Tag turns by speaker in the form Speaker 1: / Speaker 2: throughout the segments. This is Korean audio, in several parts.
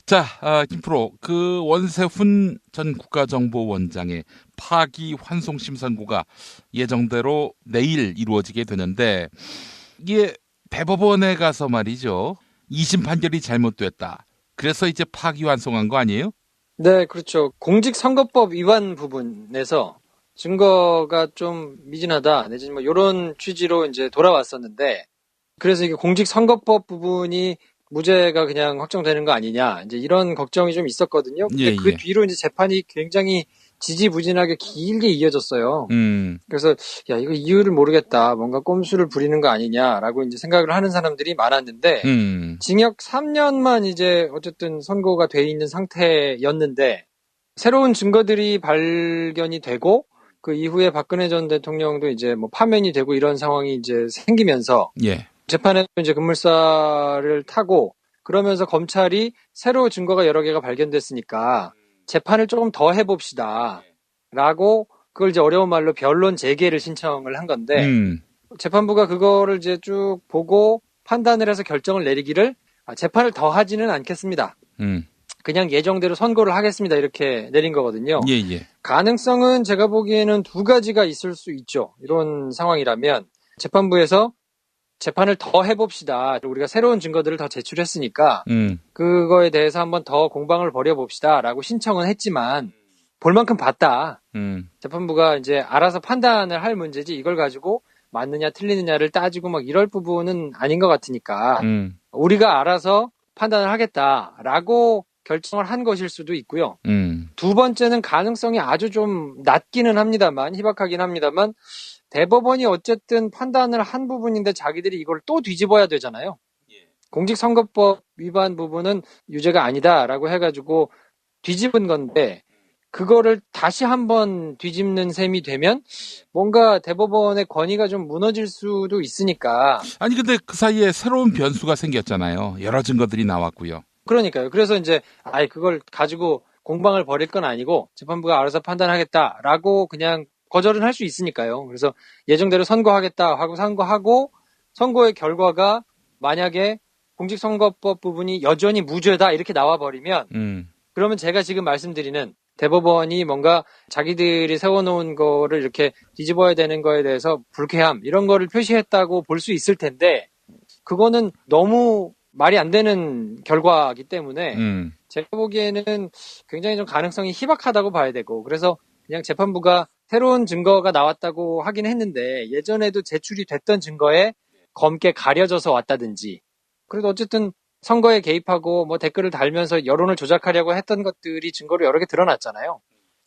Speaker 1: 자, 김프로, 그 원세훈 전 국가정보원장의 파기환송심 선고가 예정대로 내일 이루어지게 되는데, 이게 대법원에 가서 말이죠. 2심 판결이 잘못됐다. 그래서 이제 파기환송한 거 아니에요?
Speaker 2: 네, 그렇죠. 공직선거법 위반 부분에서 증거가 좀 미진하다, 내지는 뭐 이런 취지로 이제 돌아왔었는데, 그래서 이게 공직선거법 부분이 무죄가 그냥 확정되는 거 아니냐, 이제 이런 걱정이 좀 있었거든요. 근데
Speaker 1: 예,
Speaker 2: 그
Speaker 1: 예.
Speaker 2: 뒤로 이제 재판이 굉장히 지지부진하게 길게 이어졌어요. 그래서 야, 이거 이유를 모르겠다, 뭔가 꼼수를 부리는 거 아니냐라고 이제 생각을 하는 사람들이 많았는데, 징역 3년만 이제 어쨌든 선고가 돼 있는 상태였는데, 새로운 증거들이 발견이 되고, 그 이후에 박근혜 전 대통령도 이제 뭐 파면이 되고 이런 상황이 이제 생기면서,
Speaker 1: 예.
Speaker 2: 재판에 이제 급물살을 타고, 그러면서 검찰이 새로 증거가 여러 개가 발견됐으니까 재판을 조금 더 해봅시다 라고, 그걸 이제 어려운 말로 변론 재개를 신청을 한 건데, 재판부가 그거를 이제 쭉 보고 판단을 해서 결정을 내리기를, 재판을 더 하지는 않겠습니다, 그냥 예정대로 선고를 하겠습니다, 이렇게 내린 거거든요.
Speaker 1: 예, 예.
Speaker 2: 가능성은 제가 보기에는 두 가지가 있을 수 있죠. 이런 상황이라면 재판부에서 재판을 더 해봅시다, 우리가 새로운 증거들을 더 제출했으니까 그거에 대해서 한번 더 공방을 벌여봅시다 라고 신청은 했지만, 볼 만큼 봤다, 재판부가 이제 알아서 판단을 할 문제지 이걸 가지고 맞느냐 틀리느냐를 따지고 막 이럴 부분은 아닌 것 같으니까 우리가 알아서 판단을 하겠다라고 결정을 한 것일 수도 있고요. 두 번째는 가능성이 아주 좀 낮기는 합니다만, 희박하긴 합니다만, 대법원이 어쨌든 판단을 한 부분인데 자기들이 이걸 또 뒤집어야 되잖아요. 공직선거법 위반 부분은 유죄가 아니다라고 해가지고 뒤집은 건데, 그거를 다시 한번 뒤집는 셈이 되면 뭔가 대법원의 권위가 좀 무너질 수도 있으니까.
Speaker 1: 아니, 근데 그 사이에 새로운 변수가 생겼잖아요. 여러 증거들이 나왔고요.
Speaker 2: 그러니까요. 그래서 이제 그걸 가지고 공방을 벌일 건 아니고 재판부가 알아서 판단하겠다라고 그냥 거절은 할 수 있으니까요. 그래서 예정대로 선고하겠다 하고 선고하고, 선고의 결과가 만약에 공직선거법 부분이 여전히 무죄다 이렇게 나와버리면, 그러면 제가 지금 말씀드리는 대법원이 뭔가 자기들이 세워놓은 거를 이렇게 뒤집어야 되는 거에 대해서 불쾌함 이런 거를 표시했다고 볼 수 있을 텐데, 그거는 너무 말이 안 되는 결과이기 때문에 제가 보기에는 굉장히 좀 가능성이 희박하다고 봐야 되고, 그래서 그냥 재판부가 새로운 증거가 나왔다고 하긴 했는데 예전에도 제출이 됐던 증거에 검게 가려져서 왔다든지, 그래도 어쨌든 선거에 개입하고 뭐 댓글을 달면서 여론을 조작하려고 했던 것들이 증거로 여러 개 드러났잖아요.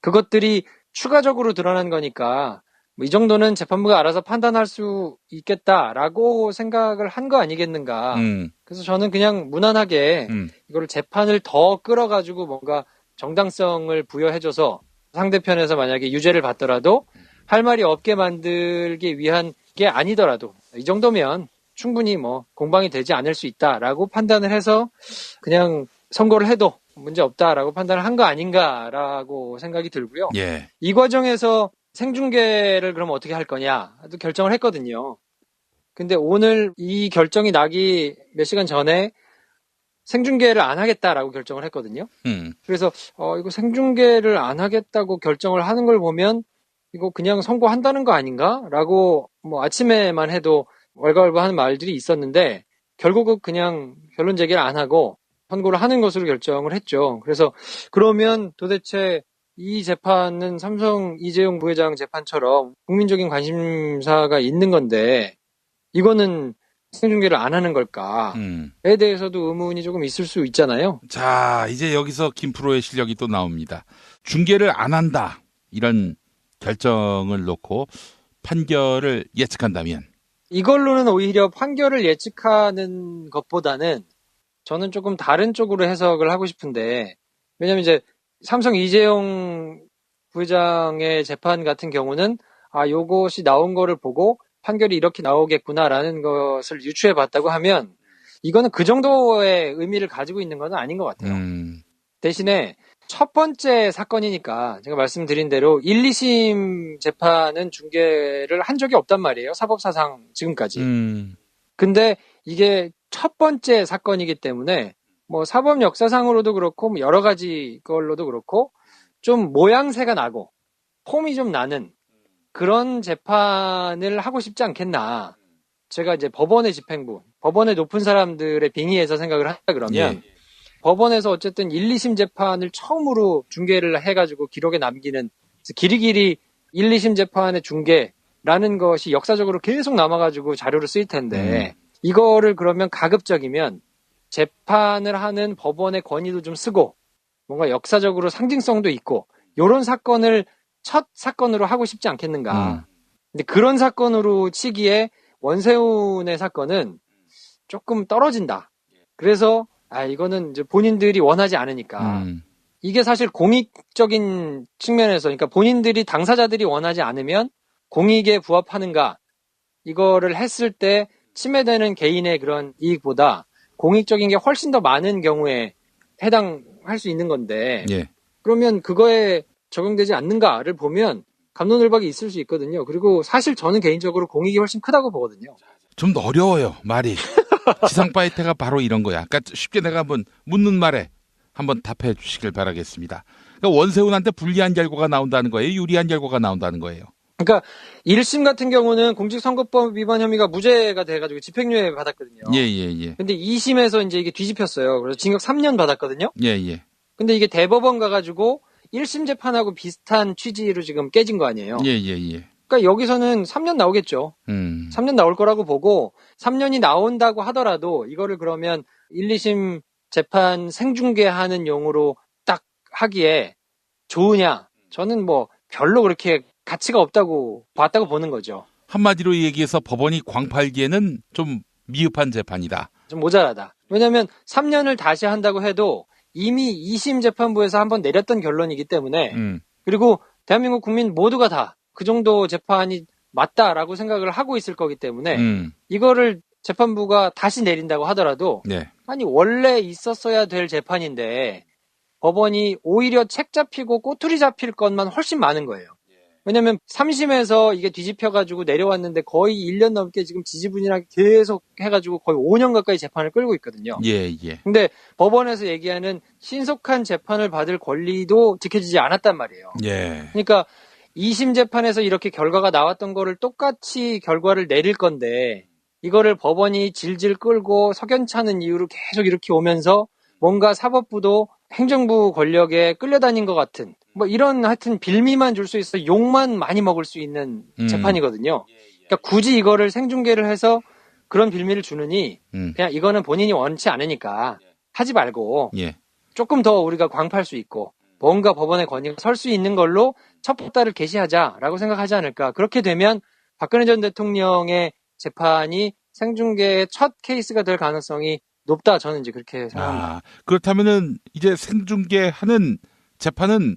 Speaker 2: 그것들이 추가적으로 드러난 거니까 뭐 이 정도는 재판부가 알아서 판단할 수 있겠다라고 생각을 한 거 아니겠는가. 그래서 저는 그냥 무난하게 이거를 재판을 더 끌어가지고 뭔가 정당성을 부여해줘서 상대편에서 만약에 유죄를 받더라도 할 말이 없게 만들기 위한 게 아니더라도 이 정도면 충분히 뭐 공방이 되지 않을 수 있다라고 판단을 해서 그냥 선고를 해도 문제 없다라고 판단을 한 거 아닌가라고 생각이 들고요.
Speaker 1: 예.
Speaker 2: 이 과정에서 생중계를 그럼 어떻게 할 거냐도 결정을 했거든요. 근데 오늘 이 결정이 나기 몇 시간 전에 생중계를 안 하겠다라고 결정을 했거든요. 그래서 이거 생중계를 안 하겠다고 결정을 하는 걸 보면 이거 그냥 선고한다는 거 아닌가라고 뭐 아침에만 해도 왈가왈부하는 말들이 있었는데, 결국은 그냥 결론 제기를 안 하고 선고를 하는 것으로 결정을 했죠. 그래서 그러면 도대체 이 재판은 삼성 이재용 부회장 재판처럼 국민적인 관심사가 있는 건데 이거는 생중계를 안 하는 걸까에 대해서도 의문이 조금 있을 수 있잖아요.
Speaker 1: 자, 이제 여기서 김프로의 실력이 또 나옵니다. 중계를 안 한다, 이런 결정을 놓고 판결을 예측한다면,
Speaker 2: 이걸로는 오히려 판결을 예측하는 것보다는 저는 조금 다른 쪽으로 해석을 하고 싶은데, 왜냐면 이제 삼성 이재용 부회장의 재판 같은 경우는 요것이 나온 거를 보고 판결이 이렇게 나오겠구나라는 것을 유추해 봤다고 하면 이거는 그 정도의 의미를 가지고 있는 건 아닌 것 같아요. 대신에 첫 번째 사건이니까 제가 말씀드린 대로 1, 2심 재판은 중계를 한 적이 없단 말이에요. 사법사상 지금까지. 근데 이게 첫 번째 사건이기 때문에 뭐 사법 역사상으로도 그렇고 뭐 여러 가지 걸로도 그렇고 좀 모양새가 나고 폼이 좀 나는 그런 재판을 하고 싶지 않겠나. 제가 이제 법원의 집행부, 법원의 높은 사람들의 빙의에서 생각을 한다 그러면 법원에서 어쨌든 1, 2심 재판을 처음으로 중계를 해가지고 기록에 남기는 길이길이 1, 2심 재판의 중계라는 것이 역사적으로 계속 남아가지고 자료로 쓰일 텐데 이거를 그러면 가급적이면 재판을 하는 법원의 권위도 좀 쓰고 뭔가 역사적으로 상징성도 있고 이런 사건을 첫 사건으로 하고 싶지 않겠는가. 근데 그런 사건으로 치기에 원세훈의 사건은 조금 떨어진다. 그래서 이거는 이제 본인들이 원하지 않으니까 이게 사실 공익적인 측면에서 그러니까 본인들이 당사자들이 원하지 않으면 공익에 부합하는가 이거를 했을 때 침해되는 개인의 그런 이익보다 공익적인 게 훨씬 더 많은 경우에 해당할 수 있는 건데 그러면 그거에 적용되지 않는가를 보면 갑론을박이 있을 수 있거든요. 그리고 사실 저는 개인적으로 공익이 훨씬 크다고 보거든요.
Speaker 1: 좀 어려워요, 말이. 지상파이트가 바로 이런 거야. 그러니까 쉽게 내가 한번 묻는 말에 한번 답해 주시길 바라겠습니다. 그러니까 원세훈한테 불리한 결과가 나온다는 거예요? 유리한 결과가 나온다는 거예요?
Speaker 2: 그러니까 1심 같은 경우는 공직선거법 위반 혐의가 무죄가 돼가지고 집행유예 받았거든요. 근데 2심에서 이제 이게 뒤집혔어요. 그래서 징역 3년 받았거든요. 근데 이게 대법원 가가지고 1심 재판하고 비슷한 취지로 지금 깨진 거 아니에요. 그러니까 여기서는 3년 나오겠죠. 3년 나올 거라고 보고 3년이 나온다고 하더라도 이거를 그러면 1, 2심 재판 생중계하는 용으로 딱 하기에 좋으냐? 저는 뭐 별로 그렇게 가치가 없다고 봤다고 보는 거죠.
Speaker 1: 한마디로 얘기해서 법원이 광팔기에는 좀 미흡한 재판이다.
Speaker 2: 좀 모자라다. 왜냐하면 3년을 다시 한다고 해도 이미 2심 재판부에서 한번 내렸던 결론이기 때문에 그리고 대한민국 국민 모두가 다 그 정도 재판이 맞다라고 생각을 하고 있을 거기 때문에 이거를 재판부가 다시 내린다고 하더라도 아니 원래 있었어야 될 재판인데 법원이 오히려 책 잡히고 꼬투리 잡힐 것만 훨씬 많은 거예요. 왜냐면 3심에서 이게 뒤집혀가지고 내려왔는데 거의 1년 넘게 지금 지지분이하게 계속 해가지고 거의 5년 가까이 재판을 끌고 있거든요. 근데 법원에서 얘기하는 신속한 재판을 받을 권리도 지켜지지 않았단 말이에요. 그러니까 2심 재판에서 이렇게 결과가 나왔던 거를 똑같이 결과를 내릴 건데 이거를 법원이 질질 끌고 석연찮은 이유로 계속 이렇게 오면서 뭔가 사법부도 행정부 권력에 끌려다닌 것 같은 뭐 이런 하여튼 빌미만 줄 수 있어 욕만 많이 먹을 수 있는 재판이거든요. 그러니까 굳이 이거를 생중계를 해서 그런 빌미를 주느니 그냥 이거는 본인이 원치 않으니까 하지 말고 조금 더 우리가 광파할 수 있고 뭔가 법원의 권위가 설 수 있는 걸로 첫 보따를 게시하자라고 생각하지 않을까. 그렇게 되면 박근혜 전 대통령의 재판이 생중계의 첫 케이스가 될 가능성이 높다. 저는 이제 그렇게 생각합니다.
Speaker 1: 그렇다면은 이제 생중계하는 재판은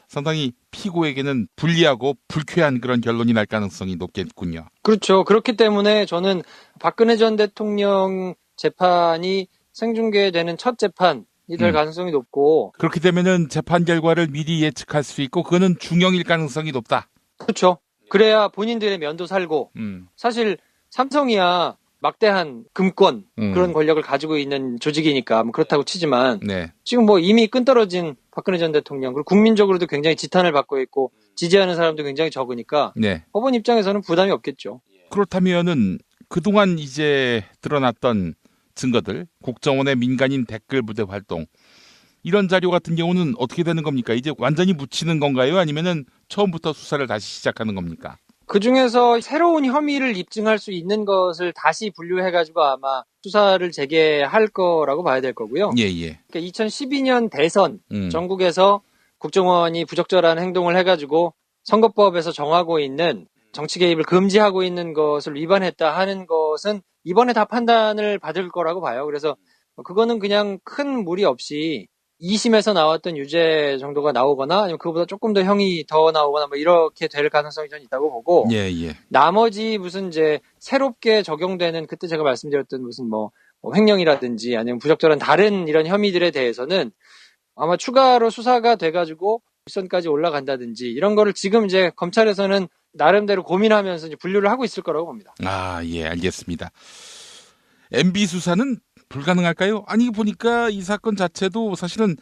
Speaker 1: 상당히 피고에게는 불리하고 불쾌한 그런 결론이 날 가능성이 높겠군요.
Speaker 2: 그렇죠. 그렇기 때문에 저는 박근혜 전 대통령 재판이 생중계되는 첫 재판이 될 가능성이 높고
Speaker 1: 그렇게 되면은 재판 결과를 미리 예측할 수 있고 그거는 중형일 가능성이 높다.
Speaker 2: 그렇죠. 그래야 본인들의 면도 살고 사실 삼성이야 막대한 금권 그런 권력을 가지고 있는 조직이니까 뭐 그렇다고 치지만 지금 뭐 이미 끈떨어진 박근혜 전 대통령 그리고 국민적으로도 굉장히 지탄을 받고 있고 지지하는 사람도 굉장히 적으니까 법원 입장에서는 부담이 없겠죠.
Speaker 1: 그렇다면은 그동안 이제 드러났던 증거들, 국정원의 민간인 댓글 부대 활동 이런 자료 같은 경우는 어떻게 되는 겁니까? 이제 완전히 묻히는 건가요? 아니면은 처음부터 수사를 다시 시작하는 겁니까?
Speaker 2: 그 중에서 새로운 혐의를 입증할 수 있는 것을 다시 분류해가지고 아마 수사를 재개할 거라고 봐야 될 거고요. 그러니까 2012년 대선 전국에서 국정원이 부적절한 행동을 해가지고 선거법에서 정하고 있는 정치 개입을 금지하고 있는 것을 위반했다 하는 것은 이번에 다 판단을 받을 거라고 봐요. 그래서 그거는 그냥 큰 무리 없이 2심에서 나왔던 유죄 정도가 나오거나 아니면 그거보다 조금 더 형이 더 나오거나 뭐 이렇게 될 가능성이 전 있다고 보고 나머지 무슨 이제 새롭게 적용되는 그때 제가 말씀드렸던 무슨 뭐 횡령이라든지 아니면 부적절한 다른 이런 혐의들에 대해서는 아마 추가로 수사가 돼가지고 윗선까지 올라간다든지 이런 거를 지금 이제 검찰에서는 나름대로 고민하면서 이제 분류를 하고 있을 거라고 봅니다.
Speaker 1: 알겠습니다. MB 수사는 불가능할까요? 아니 보니까 이 사건 자체도 사실은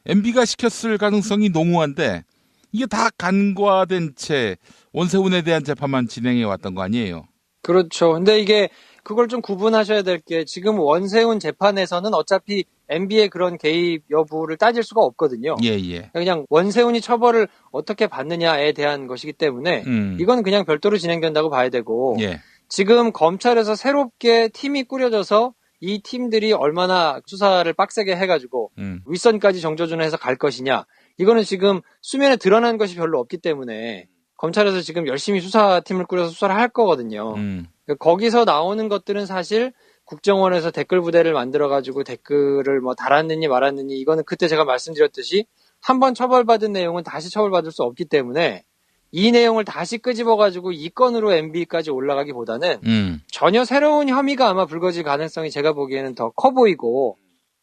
Speaker 1: MB가 시켰을 가능성이 농후한데 이게 다 간과된 채 원세훈에 대한 재판만 진행해 왔던 거 아니에요?
Speaker 2: 그렇죠. 근데 이게 그걸 좀 구분하셔야 될 게 지금 원세훈 재판에서는 어차피 MB의 그런 개입 여부를 따질 수가 없거든요.
Speaker 1: 예, 예.
Speaker 2: 그냥 원세훈이 처벌을 어떻게 받느냐에 대한 것이기 때문에 이건 그냥 별도로 진행된다고 봐야 되고
Speaker 1: 예.
Speaker 2: 지금 검찰에서 새롭게 팀이 꾸려져서 이 팀들이 얼마나 수사를 빡세게 해가지고 윗선까지 정조준해서 갈 것이냐 이거는 지금 수면에 드러난 것이 별로 없기 때문에 검찰에서 지금 열심히 수사팀을 꾸려서 수사를 할 거거든요. 거기서 나오는 것들은 사실 국정원에서 댓글 부대를 만들어가지고 댓글을 뭐 달았느니 말았느니 이거는 그때 제가 말씀드렸듯이 한번 처벌받은 내용은 다시 처벌받을 수 없기 때문에 이 내용을 다시 끄집어가지고 이 건으로 MB까지 올라가기보다는 전혀 새로운 혐의가 아마 불거질 가능성이 제가 보기에는 더 커 보이고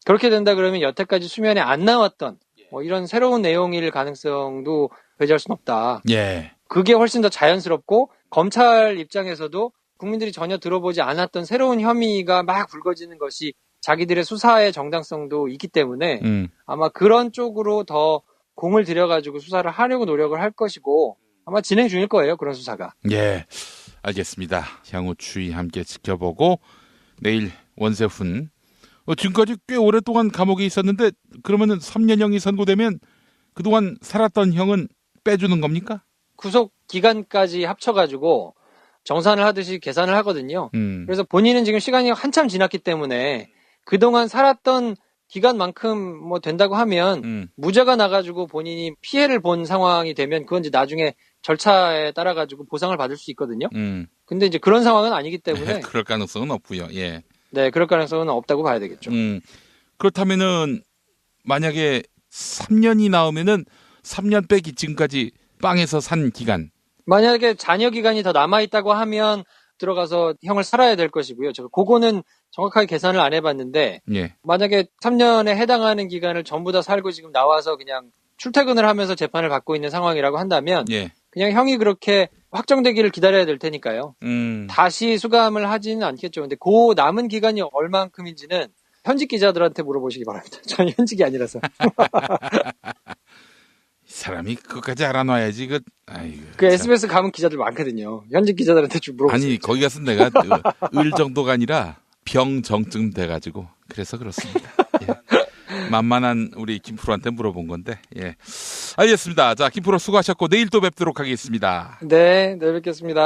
Speaker 2: 그렇게 된다 그러면 여태까지 수면에 안 나왔던 뭐 이런 새로운 내용일 가능성도 배제할 수는 없다.
Speaker 1: 예.
Speaker 2: 그게 훨씬 더 자연스럽고 검찰 입장에서도 국민들이 전혀 들어보지 않았던 새로운 혐의가 막 불거지는 것이 자기들의 수사의 정당성도 있기 때문에 아마 그런 쪽으로 더 공을 들여가지고 수사를 하려고 노력을 할 것이고 아마 진행 중일 거예요. 그런 수사가.
Speaker 1: 예, 알겠습니다. 향후 추이 함께 지켜보고 내일 원세훈 지금까지 꽤 오랫동안 감옥에 있었는데 그러면은 3년형이 선고되면 그동안 살았던 형은 빼주는 겁니까?
Speaker 2: 구속 기간까지 합쳐가지고 정산을 하듯이 계산을 하거든요. 그래서 본인은 지금 시간이 한참 지났기 때문에 그동안 살았던 기간만큼 뭐 된다고 하면 무죄가 나가지고 본인이 피해를 본 상황이 되면 그건 이제 나중에 절차에 따라 가지고 보상을 받을 수 있거든요. 근데 이제 그런 상황은 아니기 때문에
Speaker 1: 그럴 가능성은 없고요. 예.
Speaker 2: 네, 그럴 가능성은 없다고 봐야 되겠죠.
Speaker 1: 그렇다면은 만약에 3년이 나오면은 3년 빼기 지금까지 빵에서 산 기간.
Speaker 2: 만약에 잔여 기간이 더 남아 있다고 하면 들어가서 형을 살아야 될 것이고요. 제가 그거는 정확하게 계산을 안 해봤는데
Speaker 1: 예.
Speaker 2: 만약에 3년에 해당하는 기간을 전부 다 살고 지금 나와서 그냥 출퇴근을 하면서 재판을 받고 있는 상황이라고 한다면
Speaker 1: 예.
Speaker 2: 그냥 형이 그렇게 확정되기를 기다려야 될 테니까요. 다시 수감을 하지는 않겠죠. 근데 그 남은 기간이 얼만큼인지는 현직 기자들한테 물어보시기 바랍니다. 저는 현직이 아니라서.
Speaker 1: 이 사람이 그것까지 알아놔야지. 아이고.
Speaker 2: 그 SBS 가면 기자들 많거든요. 현직 기자들한테 좀 물어보세요.
Speaker 1: 아니 거기 가서 내가 을 정도가 아니라 병정증 돼가지고 그래서 그렇습니다. 예. 만만한 우리 김프로한테 물어본 건데. 예. 알겠습니다. 자, 김프로 수고하셨고 내일 또 뵙도록 하겠습니다.
Speaker 2: 네, 내일 뵙겠습니다.